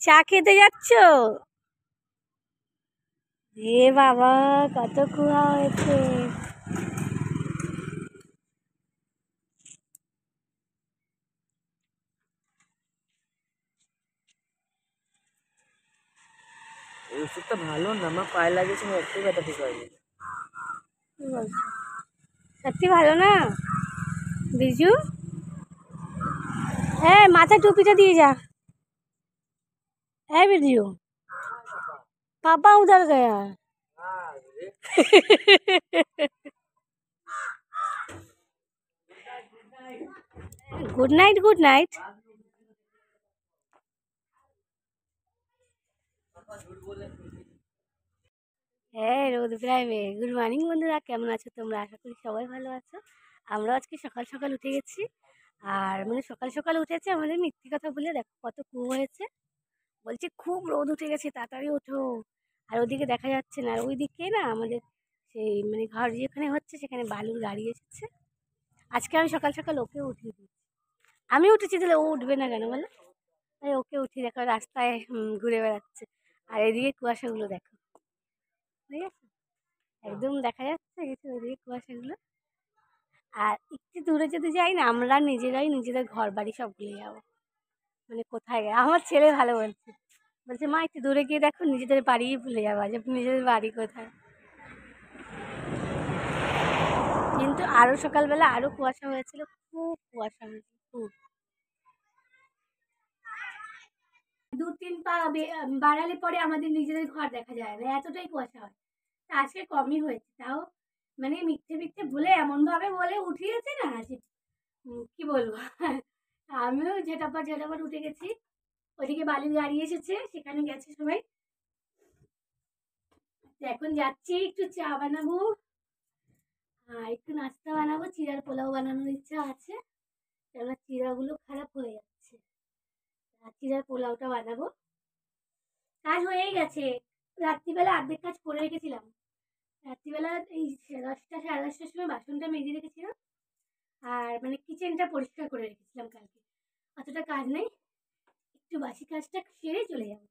চা খেতে যাচ্ছ? এ বাবা, কত কুয়া হয়েছে। এই ওষুধটা ভালো না, আমার পায়ে লাগিয়েছে, আমার একটু ব্যথা ঠিক হয়নি। কি বলছো? সত্যি ভালো না বিজু? হ্যাঁ, মাথায় টুপিটা দিয়ে যা। है बिरजू, पापा उधर गया। Good night, good night. হ্যাঁ, রোদ প্রাইমে গুড মর্নিং বন্ধুরা, কেমন আছো তোমরা? আশা করি সবাই ভালো আছো। আমরা আজকে সকাল সকাল উঠে গেছি। আর মানে সকাল সকাল উঠেছে আমাদের মিথ্যে কথা বলে, দেখো কত কুয়ো হয়েছে। বলছে খুব রোদ উঠে গেছে, তাড়াতাড়ি ওঠো। আর ওদিকে দেখা যাচ্ছে না, আর ওইদিকে না আমাদের সেই মানে ঘর যেখানে হচ্ছে সেখানে বালুর গাড়ি এসেছে। আজকে আমি সকাল সকাল ওকে উঠিয়ে দিই। আমি উঠেছি, তাহলে ও উঠবে না কেন বলো? তাই ওকে উঠিয়ে দেখো রাস্তায় ঘুরে বেড়াচ্ছে। আর এদিকে কুয়াশাগুলো দেখো, ঠিক আছে, একদম দেখা যাচ্ছে কিছু ওদিকে কুয়াশাগুলো। আর একটু দূরে যদি যাই না, আমরা নিজেরাই নিজেদের ঘর বাড়ি সব ভুলে যাবো। মানে কোথায় গেছে আমার ছেলে, ভালো বলছে, বলছে মা একটু দূরে গিয়ে দেখো, নিজেদের বাড়িই ভুলে যাবো, যে নিজেদের বাড়ি কোথায়। কিন্তু আরো সকালবেলা আরো কুয়াশা হয়েছিল, খুব কুয়াশা হয়েছিল, খুব। দু তিন পা বাড়ালে পরে আমাদের নিজেদের ঘর দেখা যায় না, এতটাই কুয়াশা হয়। তা আজকে কমই হয়েছে, তাও মানে মিথ্যে মিথ্যে বলে এমন ভাবে বলে উঠিয়েছে না যে কি বলবো। আমিও ঝেটাপট উঠে গেছি। ওদিকে বালির গাড়ি এসেছে, সেখানে গেছে সবাই। এখন যাচ্ছি একটু চা বানাবো আর একটু নাস্তা বানাবো, চিড়ার পোলাও বানানোর ইচ্ছা আছে, কেননা চিড়াগুলো খারাপ হয়ে যাচ্ছে। আর চিড়ার পোলাওটা বানাবো। কাজ হয়েই গেছে, রাত্রিবেলা অর্ধেক কাজ করে রেখেছিলাম। রাত্রিবেলা এই 10টা সাড়ে 10টার সময় বাসনটা মেজে রেখেছিলাম। আর মানে কিচেনটা পরিষ্কার করে রেখেছিলাম কালকে। অতটা কাজ নেই, একটু বাসি কাজটা সেরে চলে যাবো।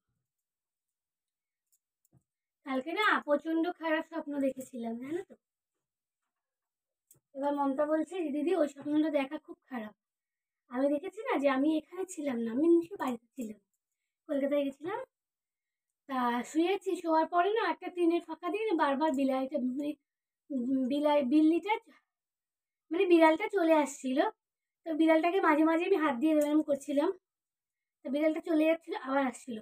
কালকে না প্রচন্ড খারাপ স্বপ্ন দেখেছিলাম, জানো তো। এবার মমতা বলছে দিদি ওই স্বপ্নটা দেখা খুব খারাপ। আমি দেখেছি না যে আমি এখানে ছিলাম না, আমি নিশ্চয়ই বাড়িতে ছিলাম, কলকাতায় গেছিলাম। তা শুয়েছি, শোয়ার পরে না একটা টিনের ফাঁকা দিয়ে না বারবার বিলাইটা মানে বিল্লিটা মানে বিড়ালটা চলে আসছিল। তো বিড়ালটাকে মাঝে মাঝে আমি হাত দিয়ে এরকম করছিলাম, তো বিড়ালটা চলে যাচ্ছিল আবার আসছিল।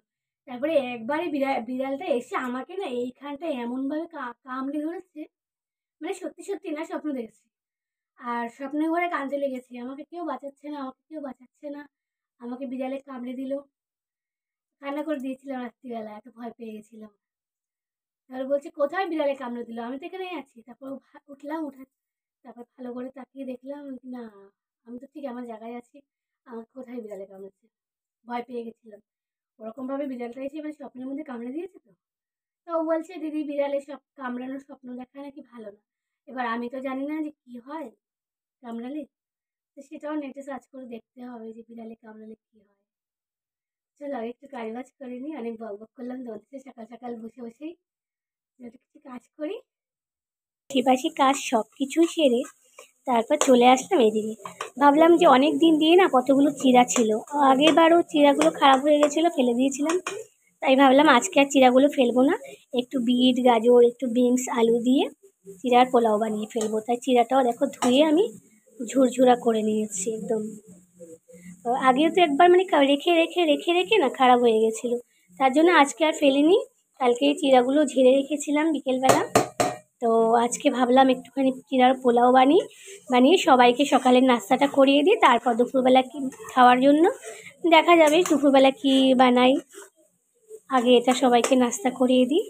তারপরে একবারে বিড়ালটা এসে আমাকে না এইখানটা এমনভাবে কামড়ে ধরেছে, মানে সত্যি সত্যি না স্বপ্ন দেখেছি। আর স্বপ্নের ঘরে কাঁদতে লেগেছি, আমাকে কেউ বাঁচাচ্ছে না, আমাকে কেউ বাঁচাচ্ছে না, আমাকে বিড়ালে কামড়ে দিল। কান্না করে দিয়েছিলাম রাত্রিবেলা, এত ভয় পেয়ে গেছিলাম। তারপর বলছে কোথায় বিড়ালে কামড়ে দিল, আমি তো এখানেই আছি। তারপর উঠলাম, তারপর ভালো করে তাকিয়ে দেখলাম না, আমি তো ঠিক আমার জায়গায় আছি, আমাকে কোথায় বিড়ালে কামড়েছে। ভয় পেয়ে গেছিলাম, ওরকমভাবে বিড়ালটা এসে মানে স্বপ্নের মধ্যে কামড়ে দিয়েছে। তো তো ও বলছে দিদি বিড়ালে সব কামড়ানোর স্বপ্ন দেখা নাকি ভালো না। এবার আমি তো জানি না যে কি হয় কামড়ালে, তো সেটাও নেটে সার্চ করে দেখতে হবে যে বিড়ালে কামড়ালে কি হয়। চলো একটু কাজ বাজ করে নিই, অনেক বকবক করলাম তোমাদের সকাল সকাল বসে বসেই। একটু কিছু কাজ করি, বাসি কাজ সব কিছু সেরে তারপর চলে আসলাম এদিকে। ভাবলাম যে অনেক দিন দিয়ে না কতগুলো চিড়া ছিল, আগের বারও চিড়াগুলো খারাপ হয়ে গেছিলো, ফেলে দিয়েছিলাম। তাই ভাবলাম আজকে আর চিড়াগুলো ফেলবো না, একটু বিট গাজর একটু বিনস আলু দিয়ে চিড়ার পোলাও বানিয়ে ফেলবো। তাই চিড়াটাও দেখো ধুয়ে আমি ঝুরঝুরা করে নিয়েছি একদম। আগেও তো একবার মানে রেখে রেখে রেখে রেখে না খারাপ হয়ে গেছিলো, তার জন্য আজকে আর ফেলিনি। কালকে এই চিড়াগুলো ঝেড়ে রেখেছিলাম বিকেলবেলা। তো আজকে ভাবলাম একটুখানি চিড়ার পোলাও বানিয়ে সবাইকে সকালের নাস্তাটা করিয়ে দিই, তারপর দুপুরবেলা কি খাওয়ার জন্য দেখা যাবে দুপুরবেলা কি বানাই। আগে এটা সবাইকে নাস্তা করিয়ে দিই।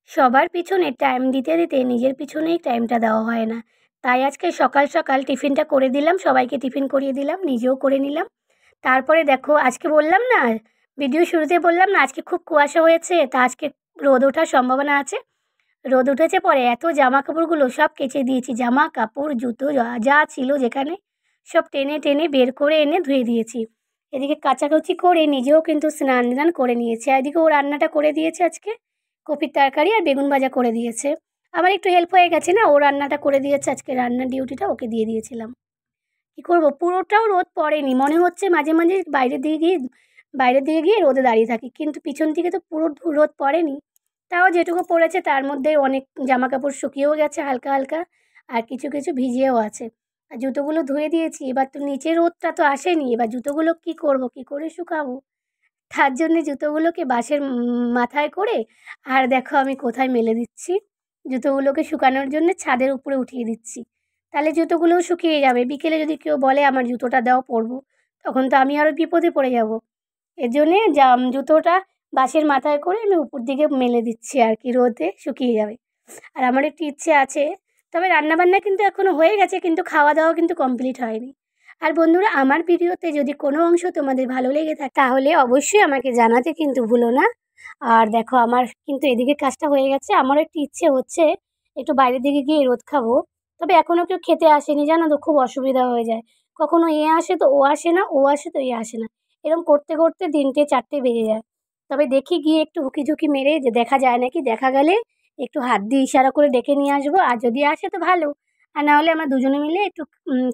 সবার পিছনে টাইম দিতে দিতে নিজের পিছনেই টাইমটা দেওয়া হয় না। তাই আজকে সকাল সকাল টিফিনটা করে দিলাম, সবাইকে টিফিন করিয়ে দিলাম, নিজেও করে নিলাম। তারপরে দেখো আজকে বললাম না, ভিডিও শুরুতে বললাম না আজকে খুব কুয়াশা হয়েছে, তা আজকে রোদ ওঠার সম্ভাবনা আছে। রোদ উঠেছে পরে এত জামা কাপড়গুলো সব কেচে দিয়েছি, জামা কাপড় জুতো যা যা ছিল যেখানে সব টেনে টেনে বের করে এনে ধুয়ে দিয়েছি। এদিকে কাচাকুচি করে নিজেও কিন্তু স্নান টান করে নিয়েছে। আর এদিকে ও রান্নাটা করে দিয়েছে আজকে, কপির তরকারি আর বেগুন ভাজা করে দিয়েছে। আমার একটু হেল্প হয়ে গেছে না, ও রান্নাটা করে দিয়েছে, আজকে রান্নার ডিউটিটা ওকে দিয়ে দিয়েছিলাম। কী করবো, পুরোটাও রোদ পড়েনি, মনে হচ্ছে মাঝে মাঝে বাইরের দিকে গিয়ে রোদে দাঁড়িয়ে থাকি, কিন্তু পিছন থেকে তো পুরো রোদ পড়েনি। তাও যেটুকু পড়েছে তার মধ্যে অনেক জামা কাপড় শুকিয়েও গেছে হালকা হালকা, আর কিছু কিছু ভিজেও আছে। আর জুতোগুলো ধুয়ে দিয়েছি, এবার তো নিচে রোদটা তো আসেনি, এবার জুতোগুলো কী করবো, কী করে শুকাবো? তার জন্যে জুতোগুলোকে বাসের মাথায় করে, আর দেখো আমি কোথায় মেলে দিচ্ছি, জুতোগুলোকে শুকানোর জন্য ছাদের উপরে উঠিয়ে দিচ্ছি। তাহলে জুতোগুলোও শুকিয়ে যাবে, বিকেলে যদি কেউ বলে আমার জুতোটা দাও পরবো, তখন তো আমি আরও বিপদে পড়ে যাব। এর জন্যে জুতোটা বাসের মাথায় করে আমি উপর দিকে মেলে দিচ্ছি আর কি, রোদে শুকিয়ে যাবে। আর আমার একটু ইচ্ছে আছে, তবে রান্নাবান্না কিন্তু এখনও হয়ে গেছে, কিন্তু খাওয়া দাওয়া কিন্তু কমপ্লিট হয়নি। আর বন্ধুরা, আমার ভিডিওতে যদি কোনো অংশ তোমাদের ভালো লেগে থাকে তাহলে অবশ্যই আমাকে জানাতে কিন্তু ভুলো না। আর দেখো আমার কিন্তু এদিকে কাজটা হয়ে গেছে, আমারও একটু ইচ্ছে হচ্ছে একটু বাইরের দিকে গিয়ে রোদ খাবো, তবে এখনও কেউ খেতে আসেনি, জানো তো, খুব অসুবিধা হয়ে যায়। কখনো এ আসে তো ও আসে না, ও আসে তো এ আসে না, এরকম করতে করতে 3টে 4টে বেজে যায়। তবে দেখি গিয়ে একটু উঁকিঝুঁকি মেরে যে দেখা যায় নাকি, দেখা গেলে একটু হাত দিয়ে ইশারা করে ডেকে নিয়ে আসবো, আর যদি আসে তো ভালো, আর না হলে আমরা দুজনে মিলে একটু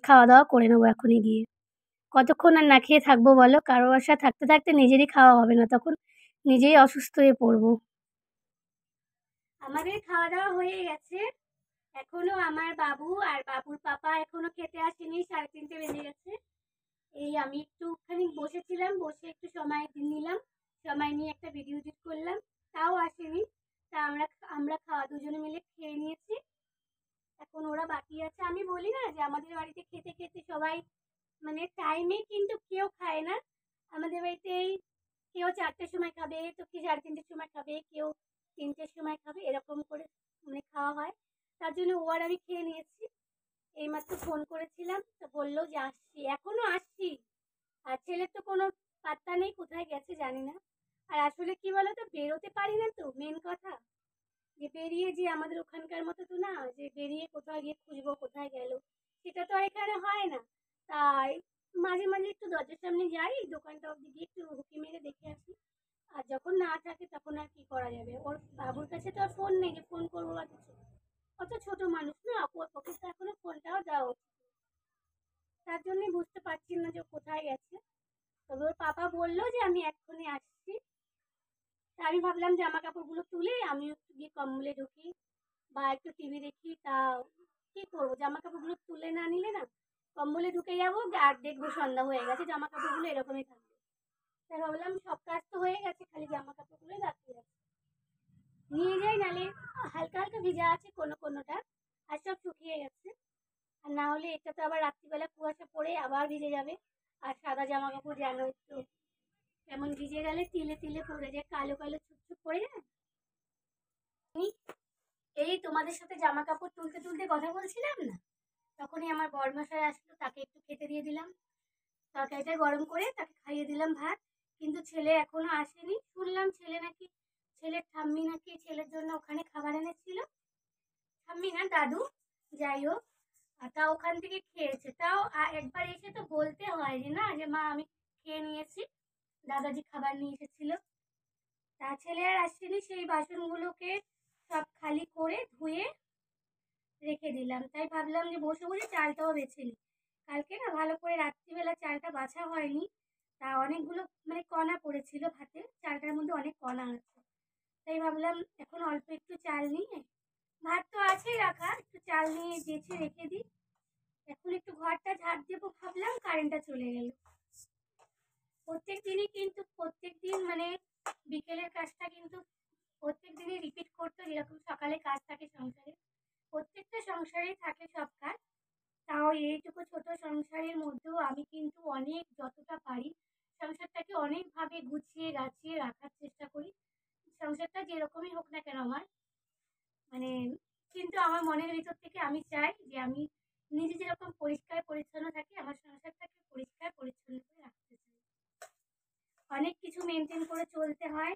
খাওয়া দাওয়া করে নেবো এখনই গিয়ে। কতক্ষণ আর না খেয়ে থাকবো বলো, কারো আশা থাকতে থাকতে নিজেরই খাওয়া হবে না, তখন নিজেই অসুস্থ হয়ে পড়বো। আমাদের খাওয়া দাওয়া হয়ে গেছে, এখনো আমার বাবু আর বাবুর পাপা এখনো খেতে আসেনি, 3:30 বেজে গেছে। এই আমি একটুখানি বসেছিলাম, বসে একটু সময় নিলাম, সময় নিয়ে একটা ভিডিও এডিট করলাম, তাও আসেনি। তা আমরা আমরা খাওয়া দুজনে মিলে খেয়ে নিয়েছি, এখন ওরা বাকি আছে। আমি বলি না যে আমাদের বাড়িতে খেতে খেতে সবাই মানে টাইমে কিন্তু কেউ খায় না। আমাদের বাড়িতে এই কেউ 4টের সময় খাবে, তো কি 3:30-র সময় খাবে, কেউ 3টের সময় খাবে, এরকম করে মানে খাওয়া হয়। তার জন্য ও আর আমি খেয়ে নিয়েছি। এইমাত্র ফোন করেছিলাম, তো বললো যে আসছি, এখনো আসছি। আর ছেলের তো কোনো পাত্তা নেই, কোথায় গেছে জানি না। আর আসলে কি বলতো, বেরোতে পারি না তো মেন কথা, যে বেরিয়ে যে আমাদের ওখানকার মতো তো না, যে বেরিয়ে কোথাও গিয়ে খুঁজবো কোথায় গেল, সেটা তো আর এখানে হয় না। তাই মাঝে মাঝে একটু দরজার সামনে যাই, দোকানটা অব্দি গিয়ে একটু উঁকি মেরে দেখে আসি। আর যখন না থাকে তখন আর কি করা যাবে, ওর বাবুর কাছে তো আর ফোন নেই যে ফোন করবো বা কিছু, অত ছোট মানুষ না, ওকে তো এখনো ফোনটাও দেওয়া উচিত। তার জন্যই বুঝতে পারছি না যে ও কোথায় গেছে। তবে ওর পাপা বললো যে আমি এক্ষুনি আসছি। তা আমি ভাবলাম জামা কাপড়গুলো তুলে আমি একটু গিয়ে কম্বলে ঢুকি বা একটু টিভি দেখি। তা কি করবো, জামা কাপড়গুলো তুলে না নিলে না, কম্বলে ঢুকে যাবো আর দেখবো সন্ধ্যা হয়ে গেছে, জামা কাপড়গুলো এরকমই থাকবে। তাই ভাবলাম সব কাজ তো হয়ে গেছে, খালি জামা কাপড়গুলোই বাকি আছে, নিয়ে যাই, নালে হালকা হালকা ভিজা আছে কোনোটা, আর সব শুকিয়ে গেছে। আর না হলে এটা তো আবার রাত্রিবেলা কুয়াশা পড়ে আবার ভিজে যাবে। আর সাদা জামা কাপড় জানোই তো, কেমন ভিজে গেলে তিলে তিলে পড়ে যায়, কালো কালো চুপচুপ পড়ে যায়। এই তোমাদের সাথে জামা কাপড় তুলতে তুলতে কথা বলছিলাম না, তখনই আমার বরমশাই আসলো, তাকে একটু খেতে দিয়ে দিলাম, তরকারিটা গরম করে তাকে খাইয়ে দিলাম ভাত। কিন্তু ছেলে এখনো আসেনি, শুনলাম ছেলের ঠাম্মি নাকি ছেলের জন্য ওখানে খাবার এনেছিল, ঠাম্মি না দাদু, যাই হোক। তা ওখান থেকে খেয়েছে, তাও একবার এসে তো বলতে হয় যে না, যে মা আমি খেয়ে নিয়েছি, দাদাজি খাবার নিয়ে এসেছিল। তা ছেলে আর আসেনি, সেই বাসনগুলোকে সব খালি করে ধুয়ে রেখে দিলাম। তাই ভাবলাম যে বসে বসে চালটাও বেছে নিই, কালকে না ভালো করে রাত্রিবেলা চালটা বাছা হয়নি, তা অনেকগুলো মানে কণা পড়েছিল ভাতে, চালটার মধ্যে অনেক কণা আছে। তাই ভাবলাম এখন অল্প একটু চাল নিয়ে, ভাত তো আছেই রাখা, একটু চাল নিয়ে বেছে রেখে দিই। এখন একটু ঘরটা ঝাড় দেবো ভাবলাম, কারেন্টটা চলে গেল। প্রত্যেক দিনই কিন্তু প্রত্যেক দিন মানে বিকেলের কাজটা কিন্তু প্রত্যেক দিনই রিপিট করতে, যেরকম সকালে কাজ থাকে সংসারে, প্রত্যেকটা সংসারেই থাকে সব কাজ। তাও এইটুকু ছোট সংসারের মধ্যেও আমি কিন্তু অনেক যতটা পারি সংসারটাকে অনেকভাবে গুছিয়ে গাছিয়ে রাখার চেষ্টা করি। সংসারটা যেরকমই হোক না কেন আমার মানে, কিন্তু আমার মনের ভিতর থেকে আমি চাই যে আমি নিজে যেরকম পরিষ্কার পরিচ্ছন্ন থাকি, আমার সংসারটাকে পরিষ্কার পরিচ্ছন্ন করে রাখতে চাই। অনেক কিছু মেনটেন করে চলতে হয়,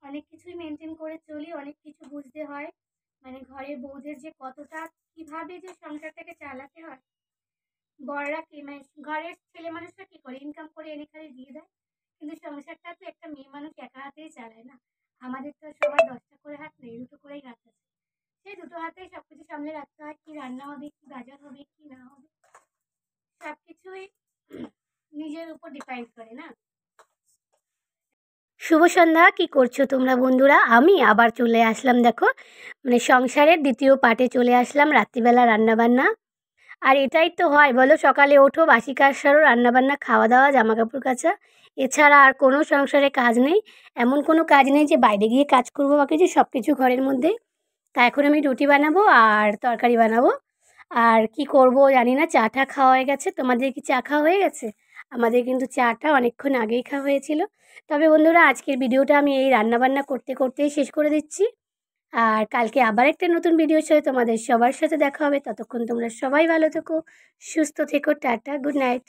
অনেক কিছুই মেনটেন করে চলি, অনেক কিছু বুঝতে হয়, মানে ঘরের বউদের যে কতটা কিভাবে যে সংসারটাকে চালাতে হয়, বড়রা কি মানে ঘরের ছেলে মানুষরা কি করে ইনকাম করে এনে খালি দিয়ে দেয়, কিন্তু সংসারটা তো একটা মেয়ে মানুষ একা হাতেই চালায় না। আমাদের তো সবার 10টা করে হাত নেই, দুটো করেই হাত আছে। সেই দুটো হাতেই সবকিছু সামলে রাখতে হয়, কি রান্না হবে, কি বাজার হবে, কি না হবে, সবকিছুই নিজের উপর ডিপেন্ড করে না। শুভ সন্ধ্যা। কি করছো তোমরা বন্ধুরা? আমি আবার চলে আসলাম, দেখো মানে সংসারের দ্বিতীয় পার্টে চলে আসলাম, রাত্রিবেলা রান্নাবান্না। আর এটাই তো হয় বলো, সকালে ওঠো, বাসি কাজ সারো, রান্নাবান্না, খাওয়া দাওয়া, জামা কাপড় কাচা, এছাড়া আর কোনো সংসারে কাজ নেই। এমন কোনো কাজ নেই যে বাইরে গিয়ে কাজ করবো বা কিছু, সব কিছু ঘরের মধ্যেই। তা এখন আমি রুটি বানাবো আর তরকারি বানাবো। আর কি করব জানি না। চা টা খাওয়া হয়ে গেছে। তোমাদের কি চা খাওয়া হয়ে গেছে? আমাদের কিন্তু চাটা অনেকক্ষণ আগেই খাওয়া হয়েছিল। তবে বন্ধুরা, আজকের ভিডিওটা আমি এই রান্নাবান্না করতে করতেই শেষ করে দিচ্ছি। আর কালকে আবার একটা নতুন ভিডিওর সাথে তোমাদের সবার সাথে দেখা হবে। ততক্ষণ তোমরা সবাই ভালো থেকো, সুস্থ থেকো। Tata, good night.